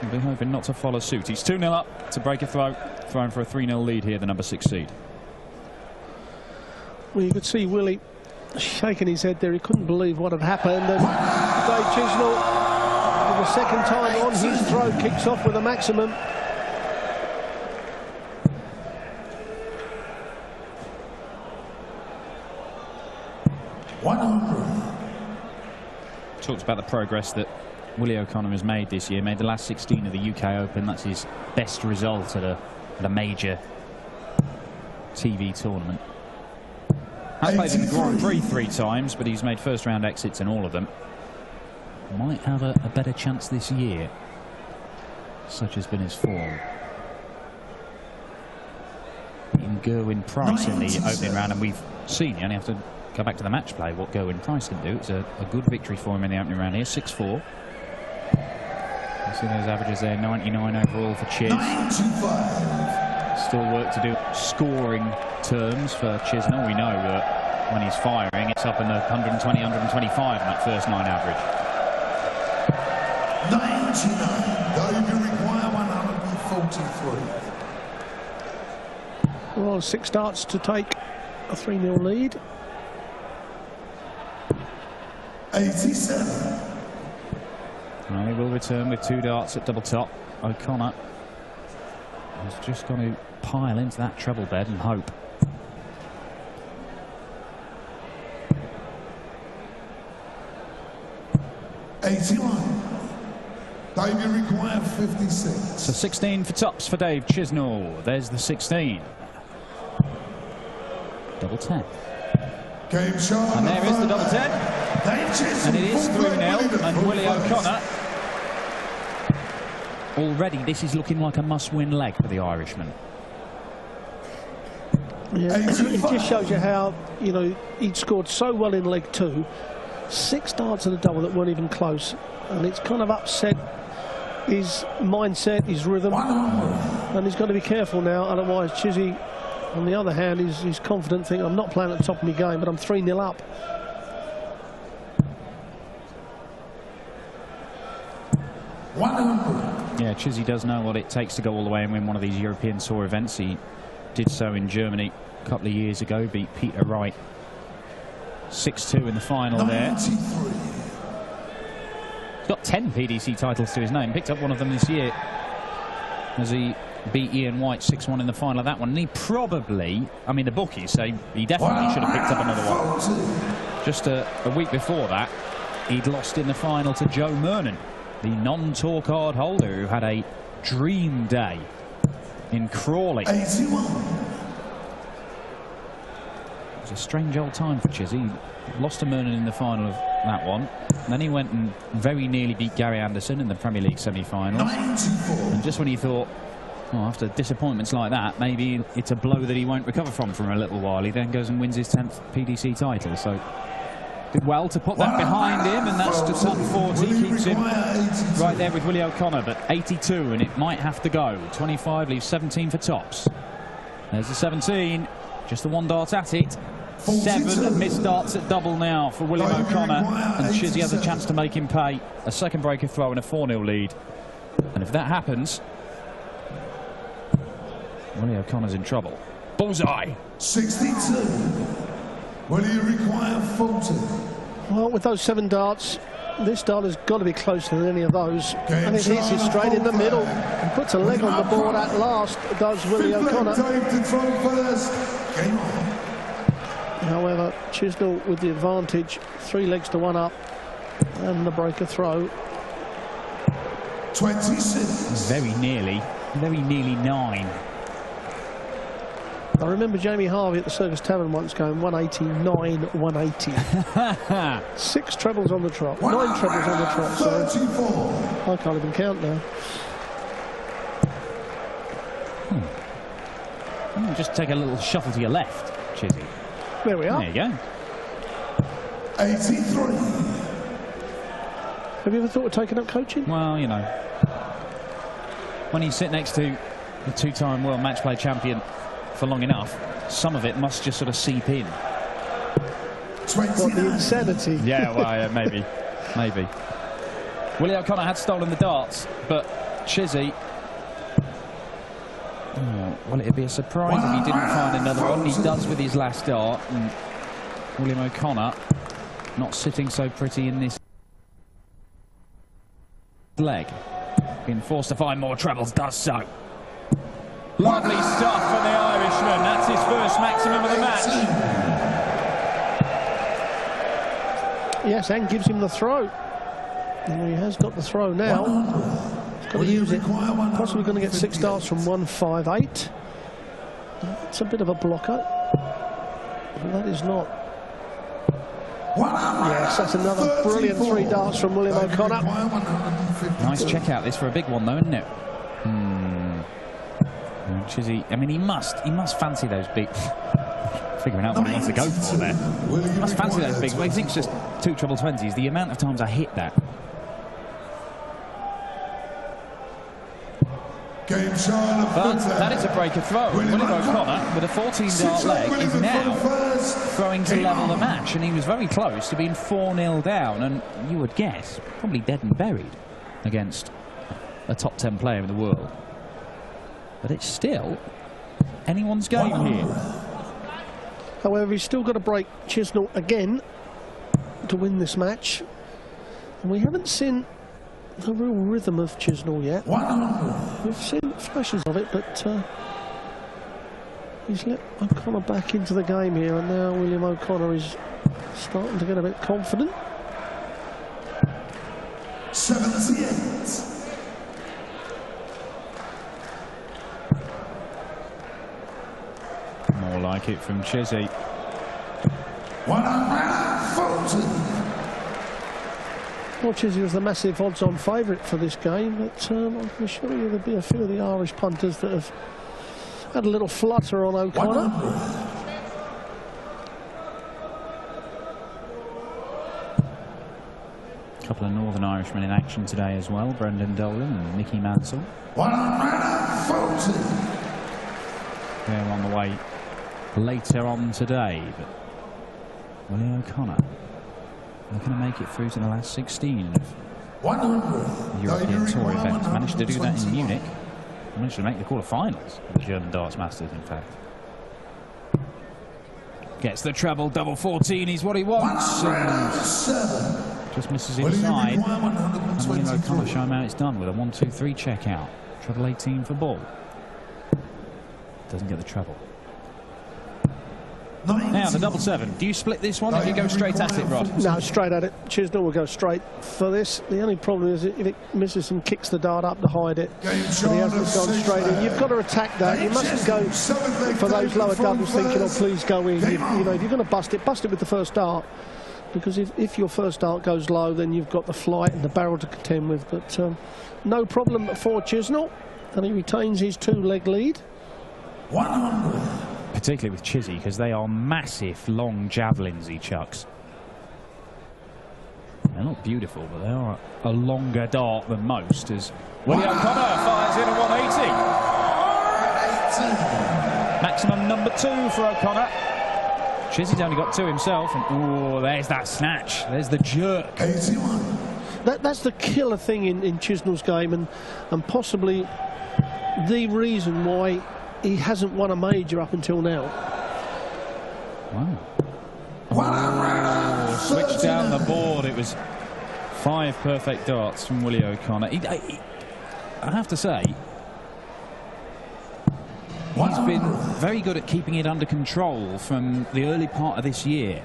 We'll be hoping not to follow suit. He's 2-0 up to break a throw. Throwing for a 3-0 lead here, the number 6 seed. Well, you could see Willie shaking his head there. He couldn't believe what had happened. And Dave Chisnall, for the second time on his throw, kicks off with a maximum. Talks about the progress that Willie O'Connor has made this year. Made the last 16 of the UK Open. That's his best result at a major TV tournament. Has played in the Grand Prix 3 times, but he's made first round exits in all of them. Might have a better chance this year. Such has been his form. In Gerwyn Price in the opening round, and we've seen, you only have to go back to the match play, what Gerwyn Price can do. It's a good victory for him in the opening round here, 6-4. You see those averages there, 99 overall for Chiz. Still work to do scoring terms for Chisnall. We know that when he's firing, it's up in the 120, 125 in that first 9 average. 99, though you require 143. Well, 6 darts to take a 3-0 lead. 87. Well, he will return with 2 darts at double top. O'Connor has just got to pile into that treble bed and hope. Dave, you require 56. So 16 for tops for Dave Chisnall. There's the 16. Double 10. Game shot. And there is the double 10. And it is 3-0. And Willie O'Connor. Already, this is looking like a must-win leg for the Irishman. Yeah, it just shows you how, you know, he'd scored so well in leg 2. 6 darts and a double that weren't even close. And it's kind of upset his mindset, his rhythm. And he's got to be careful now, otherwise Chizzy, on the other hand, he's confident, thinking, I'm not playing at the top of my game, but I'm 3-0 up. Yeah, Chizzy does know what it takes to go all the way and win one of these European Tour events. He did so in Germany a couple of years ago, beat Peter Wright 6-2 in the final there. He's got 10 PDC titles to his name, picked up one of them this year as he beat Ian White 6-1 in the final of that one. And he probably, I mean, the bookies say he definitely should have picked up another one. Just a week before that, he'd lost in the final to Joe Mernon, the non-tour card holder who had a dream day in Crawley. 81. It was a strange old time for Chizzy. Lost to Mernon in the final of that one. And then he went and very nearly beat Gary Anderson in the Premier League semi-finals. And just when he thought, well, after disappointments like that, maybe it's a blow that he won't recover from for a little while, he then goes and wins his 10th PDC title. So did well to put that behind him, and that's to top 40, keeps him right there with Willie O'Connor, but 82, and it might have to go. 25 leaves 17 for tops. There's the 17, just the 1 dart at it. 7 missed darts at double now for William O'Connor, and Chizzy has a chance to make him pay. A second breaker throw and a 4-0 lead. And if that happens, Willie O'Connor's in trouble. Bullseye. 62. What do you require? 40. Well, with those 7 darts, this dart has got to be closer than any of those. And it hits it straight in the middle and puts a leg on the board at last, does Willie O'Connor. However, Chisnall with the advantage, 3 legs to 1 up, and the breaker throw. 26. Very nearly 9. I remember Jamie Harvey at the Circus Tavern once going 189, 180. 6 trebles on the trot, 9 trebles on the trot. So I can't even count now. Just take a little shuffle to your left, Chizzy. There we are. There you go. 83. Have you ever thought of taking up coaching? Well, you know, when you sit next to the 2-time world match play champion for long enough, some of it must just sort of seep in. What, the insanity? Yeah, well, yeah, maybe. Willie O'Connor had stolen the darts, but Chizzy. Oh, well, it'd be a surprise if he didn't find another one. He does with his last dart. And William O'Connor not sitting so pretty in this leg. Being forced to find more trebles, does so. Lovely stuff from the Irishman. That's his first maximum of the match. Yes, and gives him the throw. And he has got the throw now. He's got to use it. Possibly going to get 6 darts from 158. It's a bit of a blocker. And that is not. Yes, that's another brilliant 3 darts from William O'Connor. Nice check out this for a big one though, isn't it? Chizzy, I mean, he must fancy those big. Figuring out what he wants to go for there. He must fancy those big. Well, he thinks just 2 treble 20s. The amount of times I hit that. But that is a breaker throw. William O'Connor, with a 14-dart leg, is now throwing to level the match, and he was very close to being 4-0 down, and you would guess probably dead and buried against a top 10 player in the world. But it's still anyone's game here. However, he's still got to break Chisnall again to win this match, and we haven't seen the real rhythm of Chisnall yet. We've seen flashes of it, but he's let O'Connor back into the game here, and now William O'Connor is starting to get a bit confident. 78. More like it from Chizzy. 140. Well, Chizzy was the massive odds-on favourite for this game, but I can assure you there'll be a few of the Irish punters that have had a little flutter on O'Connor. A couple of Northern Irishmen in action today as well, Brendan Dolan and Mickey Mansell. 140. They're on the way later on today, but William O'Connor looking to make it through to the last 16 of the European Tour event. Managed to do that in Munich. Managed to make the quarter-finals of the German Darts Masters, in fact. Gets the treble, double 14 is what he wants. Just misses inside. And William O'Connor show him how it's done with a 1-2-3 check out. Treble 18 for ball. Doesn't get the treble. Now the double 7. Do you split this one or do you go straight at it, Rod? No, straight at it. Chisnall will go straight for this. The only problem is if it misses and kicks the dart up to hide it, but he hasn't gone straight in. You've got to attack that. You mustn't go for those lower doubles thinking, oh, please go in. You know, if you're going to bust it with the first dart. Because if your first dart goes low, then you've got the flight and the barrel to contend with. But no problem for Chisnall, and he retains his 2-leg lead. 100. Particularly with Chizzy, because they are massive, long javelins he chucks. They're not beautiful, but they are a longer dart than most, as William O'Connor fires in a 180. Maximum number 2 for O'Connor. Chizzy's only got 2 himself, and oh, there's that snatch. There's the jerk. 81. That's the killer thing in Chisnall's game, and possibly the reason why he hasn't won a major up until now. Wow. Oh, switched down the board. It was 5 perfect darts from Willie O'Connor. I have to say, he's been very good at keeping it under control from the early part of this year.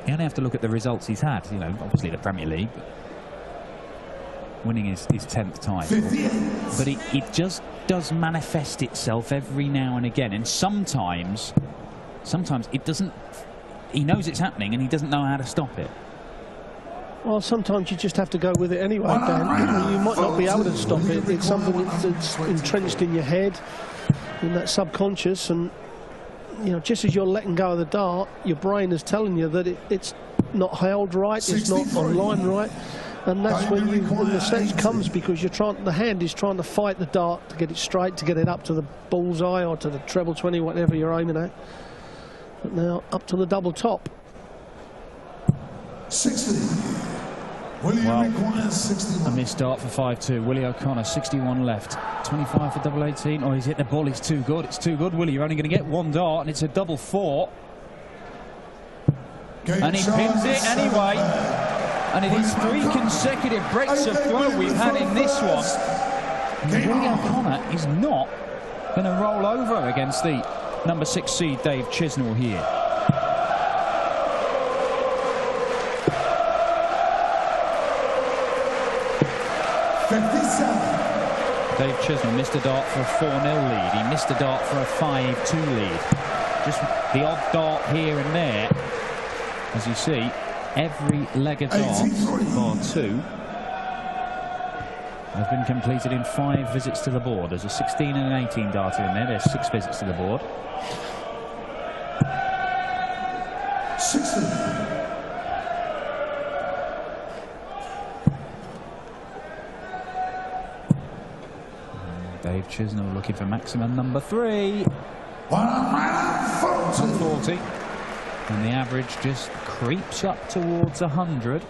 You only have to look at the results he's had. You know, obviously the Premier League, winning his 10th title. But it just does manifest itself every now and again, and sometimes it doesn't. He knows it's happening and he doesn't know how to stop it. Well, sometimes you just have to go with it anyway, Dan. You might not be able to stop it. It's something that's entrenched in your head, in that subconscious, and you know, just as you're letting go of the dart, your brain is telling you that it's not held right, it's not on line right. And that's when the snatch comes, because the hand is trying to fight the dart to get it straight, to get it up to the bullseye or to the treble 20, whatever you're aiming at. But now up to the double top. 60. Willie Well, requires a 61. missed start for 5-2. Willie O'Connor, 61 left. 25 for double 18. Oh, he's hit the ball. It's too good. It's too good, Willie. You're only going to get one dart, and it's a double 4. And he pins it anyway. And it is 3 consecutive breaks of throw we've had in this one. Willie O'Connor is not going to roll over against the number 6 seed Dave Chisnall here. Dave Chisnall missed a dart for a 4-0 lead. He missed a dart for a 5-2 lead. Just the odd dart here and there. As you see, every leg of darts, bar 2, have been completed in 5 visits to the board. There's a 16 and an 18 darter in there. There's 6 visits to the board. 60. Dave Chisnall looking for maximum number 3. 140. And the average just creeps up towards 100.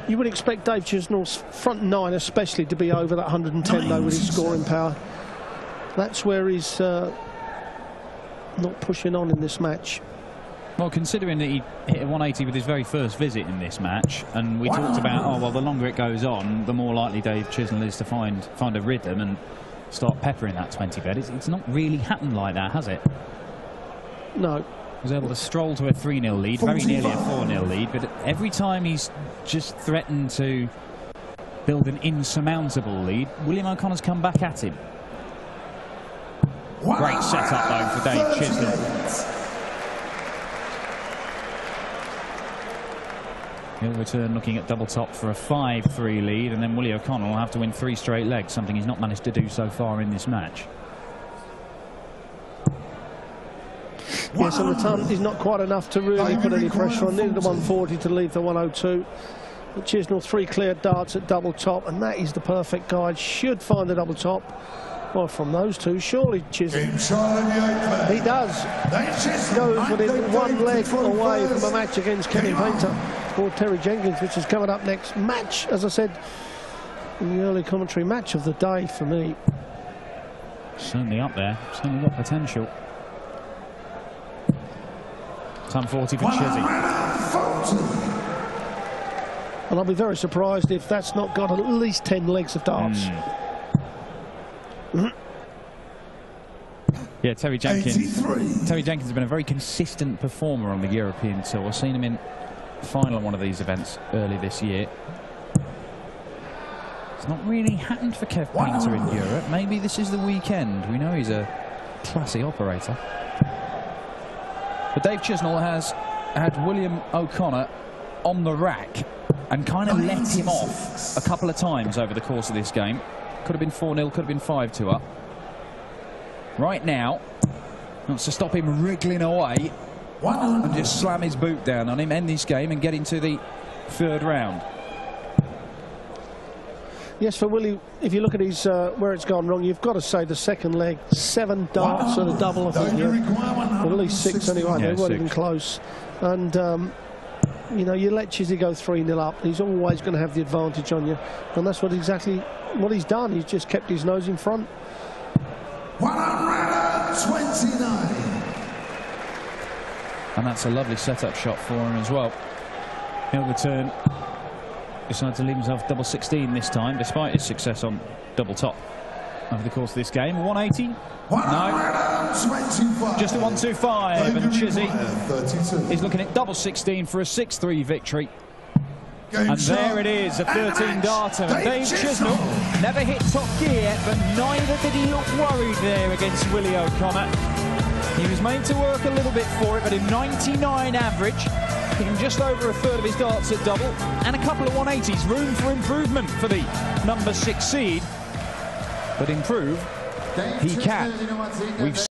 You would expect Dave Chisnall's front 9 especially to be over that 110 though with his scoring power. That's where he's not pushing on in this match. Well, considering that he hit a 180 with his very first visit in this match, and we talked about, oh well, the longer it goes on, the more likely Dave Chisnall is to find a rhythm and start peppering that 20 bed. It's not really happened like that, has it? No. He was able to stroll to a 3-0 lead, very nearly a 4-0 lead, but every time he's just threatened to build an insurmountable lead, William O'Connor's come back at him. Great setup though for Dave Chisnall. He'll return looking at double top for a 5-3 lead, and then Willie O'Connor will have to win 3 straight legs, something he's not managed to do so far in this match. Yes, and the time is not quite enough to really put any pressure on. Needed the 140 to leave the 102. But Chisnall 3 cleared darts at double top, and that is the perfect guide. Should find the double top. Well, from those 2, surely Chisnall. He does. Goes within 1 leg away from a match against Kenny Painter or Terry Jenkins, which is coming up next. Match, as I said in the early commentary, match of the day for me. Certainly up there. Certainly got potential. Time 40 for Chizzy. And I'll be very surprised if that's not got at least 10 legs of darts. Yeah, Terry Jenkins. Terry Jenkins has been a very consistent performer on the European Tour. I've seen him in the final of one of these events early this year. It's not really happened for Kev Painter in Europe. Maybe this is the weekend. We know he's a classy operator. But Dave Chisnall has had William O'Connor on the rack and kind of let him off a couple of times over the course of this game. Could have been 4-0, could have been 5-2 up. Right now, wants to stop him wriggling away and just slam his boot down on him, end this game and get into the 3rd round. Yes, for Willie, if you look at his where it's gone wrong, you've got to say the 2nd leg, 7 darts and a double, I think, or at least 6 anyway. Yeah, they weren't even close. And you know, you let Chizzy go 3-0 up, he's always going to have the advantage on you, and that's exactly what he's done. He's just kept his nose in front. 129. And that's a lovely setup shot for him as well. He'll return. Decides to leave himself double 16 this time, despite his success on double top over the course of this game. 180? No. Just a 125. And Chizzy is looking at double 16 for a 6-3 victory. And there it is, a 13 darter. And Dave Chisnall never hit top gear, but neither did he look worried there against Willie O'Connor. He was made to work a little bit for it, but in 99 average, hitting just over a 1/3 of his darts at double, and a couple of 180s. Room for improvement for the number 6 seed, but improve he can. We've